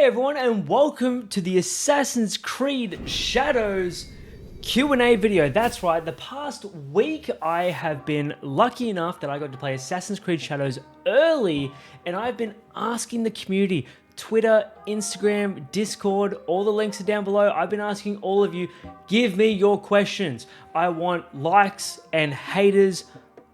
everyone, and welcome to the Assassin's Creed Shadows Q&A video. That's right, the past week I have been lucky enough that I got to play Assassin's Creed Shadows early, and I've been asking the community, Twitter, Instagram, Discord, all the links are down below. I've been asking all of you, give me your questions. I want likes and haters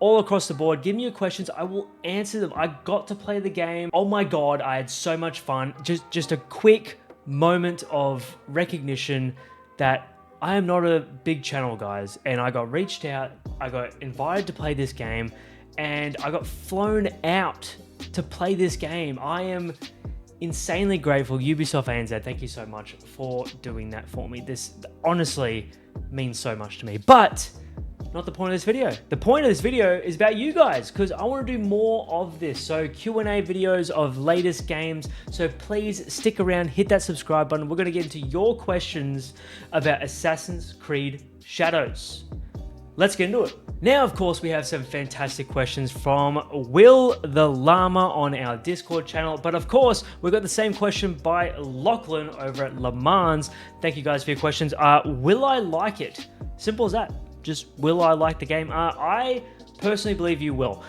all across the board. Give me your questions, I will answer them. I got to play the game. Oh my god, I had so much fun. Just a quick moment of recognition that I am not a big channel, guys, and I got reached out, I got invited to play this game, and I got flown out to play this game. I am insanely grateful. Ubisoft ANZ, thank you so much for doing that for me. This honestly means so much to me, but not the point of this video. The point of this video is about you guys, because I want to do more of this. So Q&A videos of latest games. So please stick around, hit that subscribe button. We're going to get into your questions about Assassin's Creed Shadows. Let's get into it. Now, of course, we have some fantastic questions from Will the Llama on our Discord channel. But of course, we've got the same question by Lachlan over at Le Mans. Thank you guys for your questions. Will I like it? Simple as that. Just, will I like the game? I personally believe you will.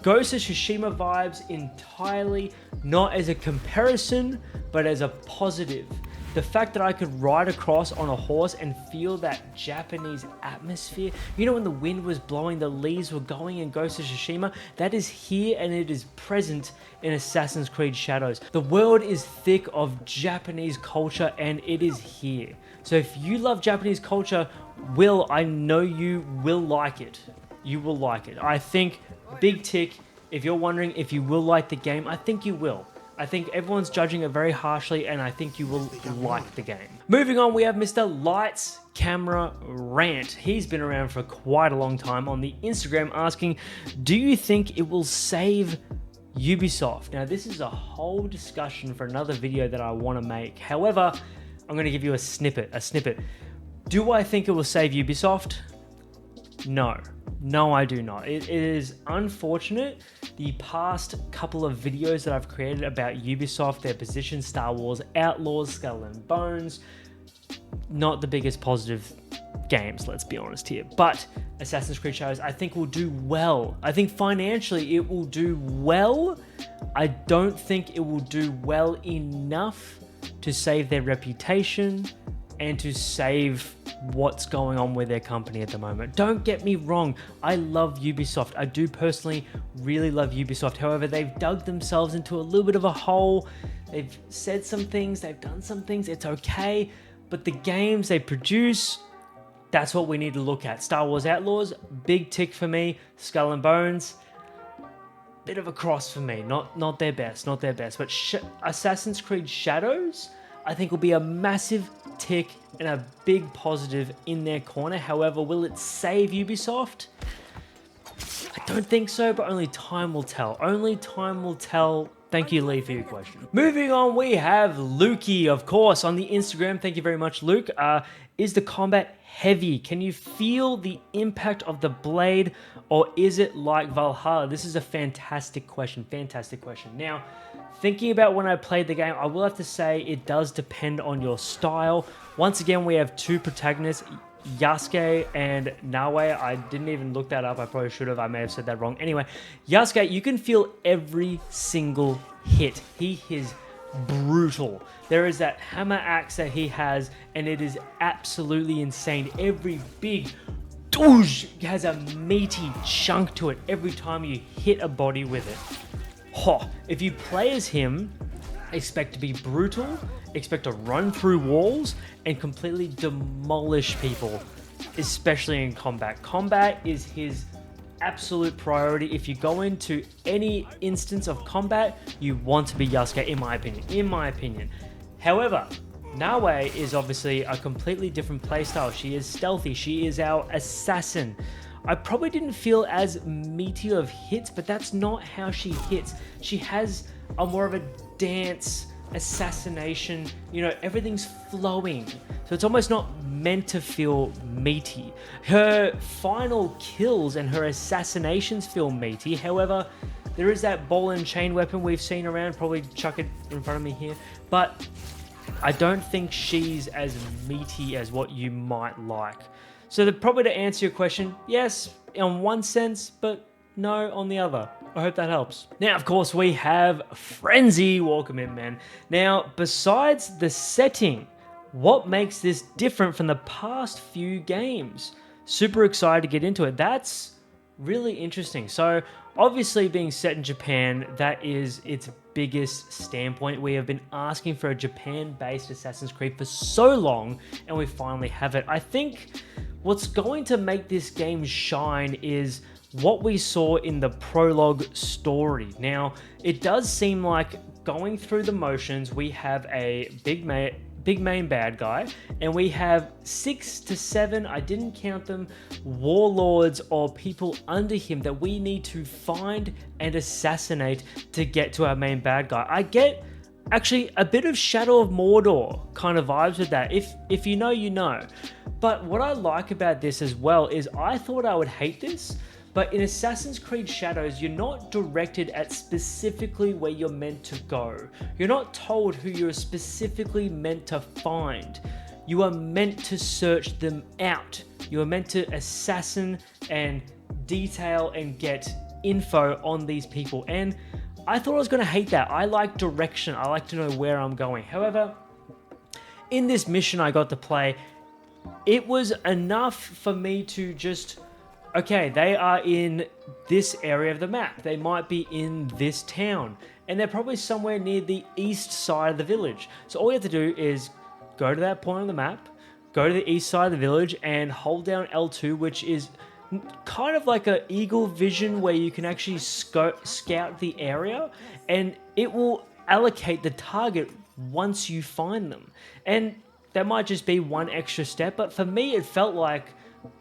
Ghost of Tsushima vibes entirely, not as a comparison, but as a positive. The fact that I could ride across on a horse and feel that Japanese atmosphere. You know, when the wind was blowing, the leaves were going in Ghost of Tsushima? That is here and it is present in Assassin's Creed Shadows. The world is thick of Japanese culture and it is here. So if you love Japanese culture, Will, I know you will like it. You will like it. I think, big tick, if you're wondering if you will like the game, I think you will. I think everyone's judging it very harshly, and I think you will like the game. Moving on, we have Mr. Lights Camera Rant. He's been around for quite a long time on the Instagram asking, do you think it will save Ubisoft? Now, this is a whole discussion for another video that I want to make. However, I'm going to give you a snippet. Do I think it will save Ubisoft? No. No, I do not. It is unfortunate. The past couple of videos that I've created about Ubisoft, their position, Star Wars Outlaws, Skull and Bones, not the biggest positive games, let's be honest here. But Assassin's Creed Shadows, I think will do well. I think financially it will do well. I don't think it will do well enough to save their reputation and to save what's going on with their company at the moment. Don't get me wrong, I love Ubisoft. I do personally really love Ubisoft. However, they've dug themselves into a little bit of a hole. They've said some things, they've done some things, it's okay. But the games they produce, that's what we need to look at. Star Wars Outlaws, big tick for me. Skull and Bones, bit of a cross for me. Not their best, not their best. But Assassin's Creed Shadows, I think will be a massive tick and a big positive in their corner. However, will it save Ubisoft? I don't think so, but only time will tell. Only time will tell. Thank you, Lee, for your question. Moving on, we have Lukey, of course, on the Instagram. Thank you very much, Luke. Is the combat heavy? Can you feel the impact of the blade, or is it like Valhalla? This is a fantastic question. Fantastic question. Now, thinking about when I played the game, I will have to say it does depend on your style. Once again, we have two protagonists, Yasuke and Nawe. I didn't even look that up. I probably should have. I may have said that wrong. Anyway, Yasuke, you can feel every single hit. He is brutal. There is that hammer axe that he has, and it is absolutely insane. Every big doosh has a meaty chunk to it every time you hit a body with it. If you play as him, expect to be brutal, expect to run through walls and completely demolish people, especially in combat. Combat is his absolute priority. If you go into any instance of combat, you want to be Yasuke, in my opinion. However, Nawe is obviously a completely different playstyle. She is stealthy. She is our assassin. I probably didn't feel as meaty of hits, but that's not how she hits. She has a more of a dance, assassination, you know, everything's flowing. So it's almost not meant to feel meaty. Her final kills and her assassinations feel meaty. However, there is that ball and chain weapon we've seen around, probably chuck it in front of me here, but I don't think she's as meaty as what you might like. So probably to answer your question, yes, in one sense, but no on the other. I hope that helps. Now, of course, we have Frenzy. Welcome in, man. Now, besides the setting, what makes this different from the past few games? Super excited to get into it. That's really interesting. So, obviously, being set in Japan, that is its biggest standpoint. We have been asking for a Japan-based Assassin's Creed for so long, and we finally have it. I think what's going to make this game shine is what we saw in the prologue story. Now, it does seem like going through the motions, we have a big main bad guy, and we have 6 to 7, I didn't count them, warlords or people under him that we need to find and assassinate to get to our main bad guy. I get actually a bit of Shadow of Mordor kind of vibes with that. If you know, you know. But what I like about this as well is I thought I would hate this, but in Assassin's Creed Shadows, you're not directed at specifically where you're meant to go. You're not told who you're specifically meant to find. You are meant to search them out. You are meant to assassin and detail and get info on these people. And I thought I was going to hate that. I like direction. I like to know where I'm going. However, in this mission I got to play, it was enough for me to just... okay, they are in this area of the map. They might be in this town. And they're probably somewhere near the east side of the village. So all you have to do is go to that point on the map, go to the east side of the village, and hold down L2, which is kind of like an eagle vision where you can actually scout the area. And it will allocate the target once you find them. And that might just be one extra step. But for me, it felt like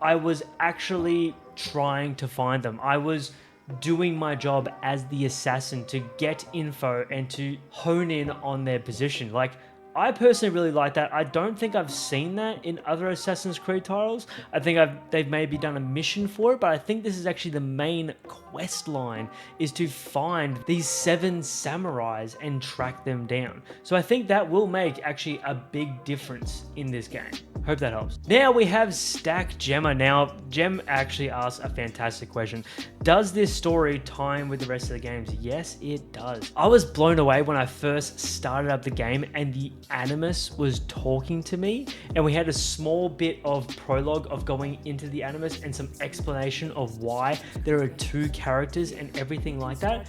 I was actually trying to find them. I was doing my job as the assassin to get info and to hone in on their position. Like, I personally really like that. I don't think I've seen that in other Assassin's Creed titles. I think they've maybe done a mission for it, but I think this is actually the main quest line, is to find these 7 samurais and track them down. So I think that will make actually a big difference in this game. Hope that helps. Now we have Stack Gemma. Now, Gem actually asked a fantastic question. Does this story tie in with the rest of the games? Yes, it does. I was blown away when I first started up the game and the Animus was talking to me, and we had a small bit of prologue of going into the Animus and some explanation of why there are 2 characters and everything like that.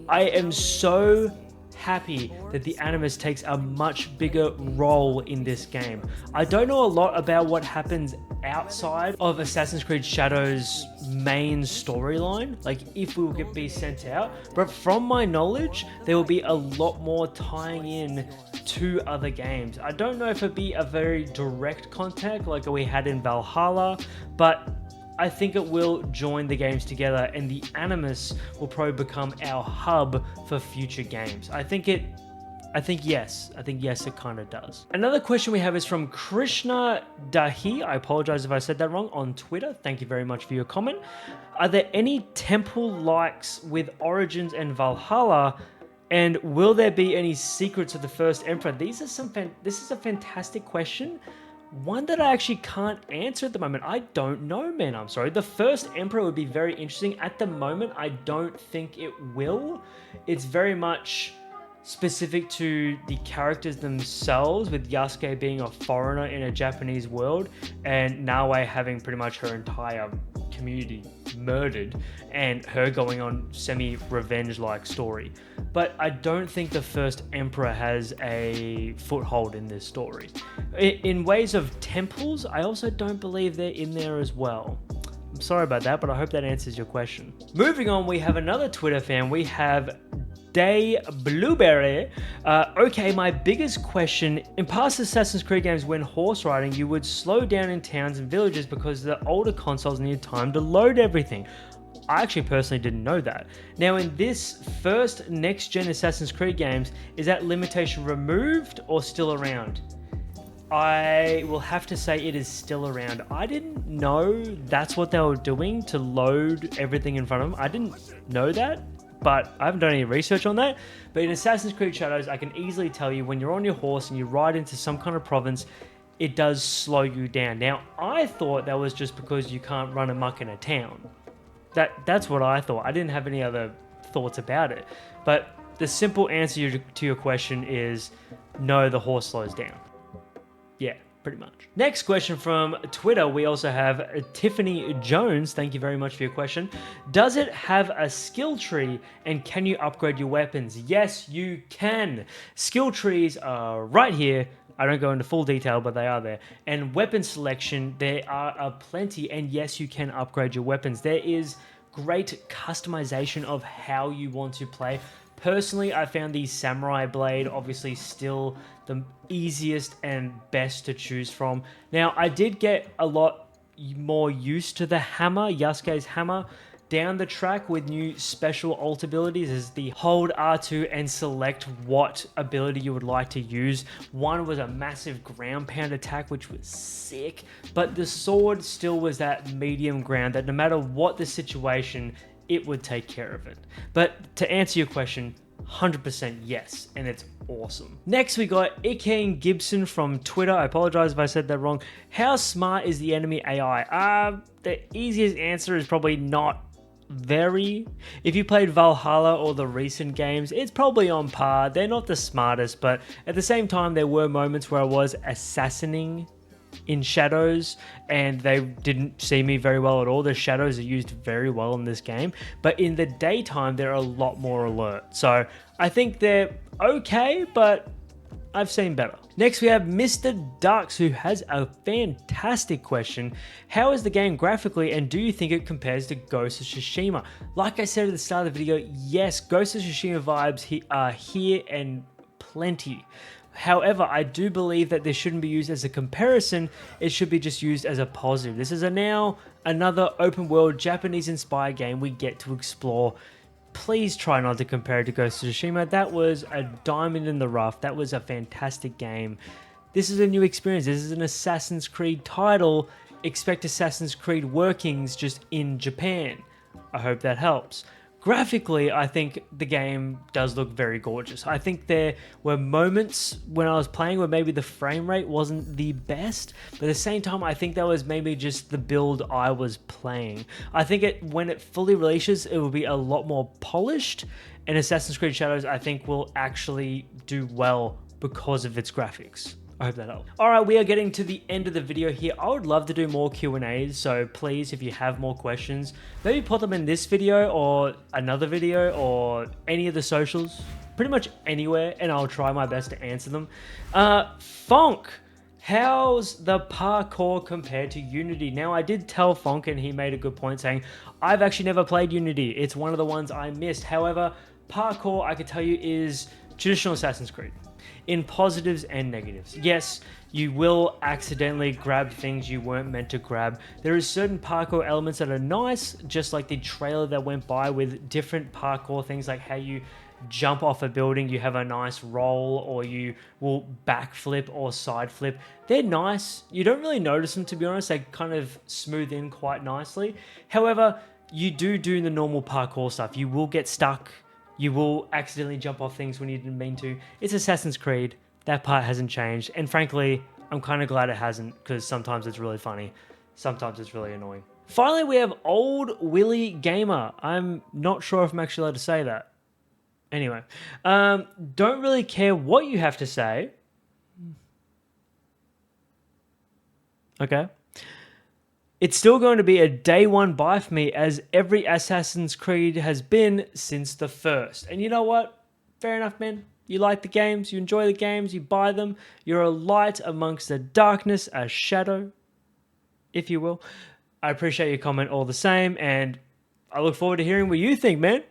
I am so happy that the Animus takes a much bigger role in this game. I don't know a lot about what happens outside of Assassin's Creed Shadows' main storyline, like if we will be sent out, but from my knowledge, there will be a lot more tying in to other games. I don't know if it'd be a very direct contact like we had in Valhalla, but I think it will join the games together, and the Animus will probably become our hub for future games. I think yes, it kind of does. Another question we have is from Krishna Dahi. I apologize if I said that wrong, on Twitter. Thank you very much for your comment. Are there any temple likes with Origins and Valhalla? And will there be any secrets of the first Emperor? This is a fantastic question. One that I actually can't answer at the moment. I don't know, man. I'm sorry. The first Emperor would be very interesting. At the moment, I don't think it will. It's very much specific to the characters themselves, with Yasuke being a foreigner in a Japanese world and Naoe having pretty much her entire community murdered and her going on semi-revenge like story. But I don't think the first Emperor has a foothold in this story. In ways of temples, I also don't believe they're in there as well. I'm sorry about that, but I hope that answers your question. Moving on, we have another Twitter fan. We have Day Blueberry. Okay, my biggest question: in past Assassin's Creed games, when horse riding, you would slow down in towns and villages because the older consoles needed time to load everything. I actually personally didn't know that. Now, in this first next-gen Assassin's Creed games, is that limitation removed or still around? I will have to say it is still around. I didn't know that's what they were doing to load everything in front of them. I didn't know that. but I haven't done any research on that. But in Assassin's Creed Shadows, I can easily tell you when you're on your horse and you ride into some kind of province, it does slow you down. Now, I thought that was just because you can't run amok in a town. That's what I thought. I didn't have any other thoughts about it. But the simple answer to your question is no, the horse slows down. Yeah, pretty much. Next question from Twitter. We also have Tiffany Jones. Thank you very much for your question. Does it have a skill tree and can you upgrade your weapons? Yes, you can. Skill trees are right here. I don't go into full detail, but they are there. And weapon selection, there are plenty. And yes, you can upgrade your weapons. There is great customization of how you want to play. Personally, I found the Samurai Blade obviously still the easiest and best to choose from. Now, I did get a lot more used to the hammer, Yasuke's hammer, down the track with new special ult abilities is the hold R2 and select what ability you would like to use. One was a massive ground pound attack, which was sick, but the sword still was that medium ground that no matter what the situation, it would take care of it. But to answer your question, 100% yes, and it's awesome. Next, we got Ikane Gibson from Twitter. I apologize if I said that wrong. How smart is the enemy AI? The easiest answer is probably not very. If you played Valhalla or the recent games, it's probably on par. They're not the smartest, but at the same time, there were moments where I was assassinating in shadows and they didn't see me very well at all. The shadows are used very well in this game, but in the daytime, they're a lot more alert. So I think they're okay, but I've seen better. Next, we have Mr. Ducks, who has a fantastic question. How is the game graphically, and do you think it compares to Ghost of Tsushima? Like I said at the start of the video, yes, Ghost of Tsushima vibes are here and plenty. However, I do believe that this shouldn't be used as a comparison. It should be just used as a positive. This is now another open world Japanese-inspired game we get to explore. Please try not to compare it to Ghost of Tsushima. That was a diamond in the rough. That was a fantastic game. This is a new experience. This is an Assassin's Creed title. Expect Assassin's Creed workings just in Japan. I hope that helps. Graphically, I think the game does look very gorgeous. I think there were moments when I was playing where maybe the frame rate wasn't the best, but at the same time, I think that was maybe just the build I was playing. I think when it fully releases, it will be a lot more polished, and Assassin's Creed Shadows, I think, will actually do well because of its graphics. I hope that helps. All right, we are getting to the end of the video here. I would love to do more Q&As, so please, if you have more questions, maybe put them in this video or another video or any of the socials, pretty much anywhere, and I'll try my best to answer them. Fonk, how's the parkour compared to Unity? Now, I did tell Fonk, and he made a good point saying, I've actually never played Unity. It's one of the ones I missed. However, parkour, I could tell you, is traditional Assassin's Creed. In positives and negatives. Yes, you will accidentally grab things you weren't meant to grab. There is certain parkour elements that are nice, just like the trailer that went by with different parkour things, like how you jump off a building, you have a nice roll, or you will backflip or side flip. They're nice. You don't really notice them, to be honest. They kind of smooth in quite nicely. However, you do the normal parkour stuff. You will get stuck. You will accidentally jump off things when you didn't mean to. It's Assassin's Creed. That part hasn't changed. And frankly, I'm kind of glad it hasn't, because sometimes it's really funny. Sometimes it's really annoying. Finally, we have Old Willy Gamer. I'm not sure if I'm actually allowed to say that. Anyway, don't really care what you have to say. Okay. It's still going to be a day one buy for me, as every Assassin's Creed has been since the first. And you know what? Fair enough, man. You like the games, you enjoy the games, you buy them. You're a light amongst the darkness, a shadow, if you will. I appreciate your comment all the same, and I look forward to hearing what you think, man.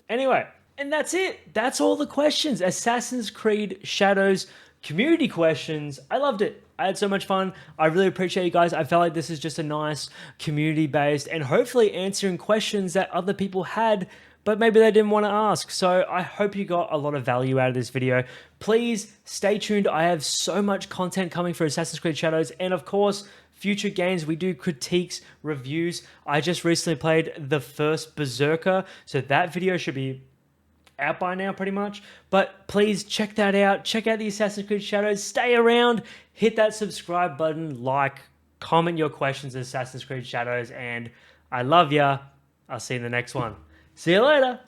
Anyway, and that's it. That's all the questions. Assassin's Creed Shadows community questions. I loved it. I had so much fun. I really appreciate you guys. I felt like this is just a nice community-based and hopefully answering questions that other people had, but maybe they didn't want to ask. So I hope you got a lot of value out of this video. Please stay tuned. I have so much content coming for Assassin's Creed Shadows, and of course, future games. We do critiques, reviews. I just recently played the first Berserker, so that video should be out by now pretty much. But please check that out. Check out the Assassin's Creed Shadows. Stay around. Hit that subscribe button. Like, comment your questions in Assassin's Creed Shadows. And I love ya. I'll see you in the next one. See you later.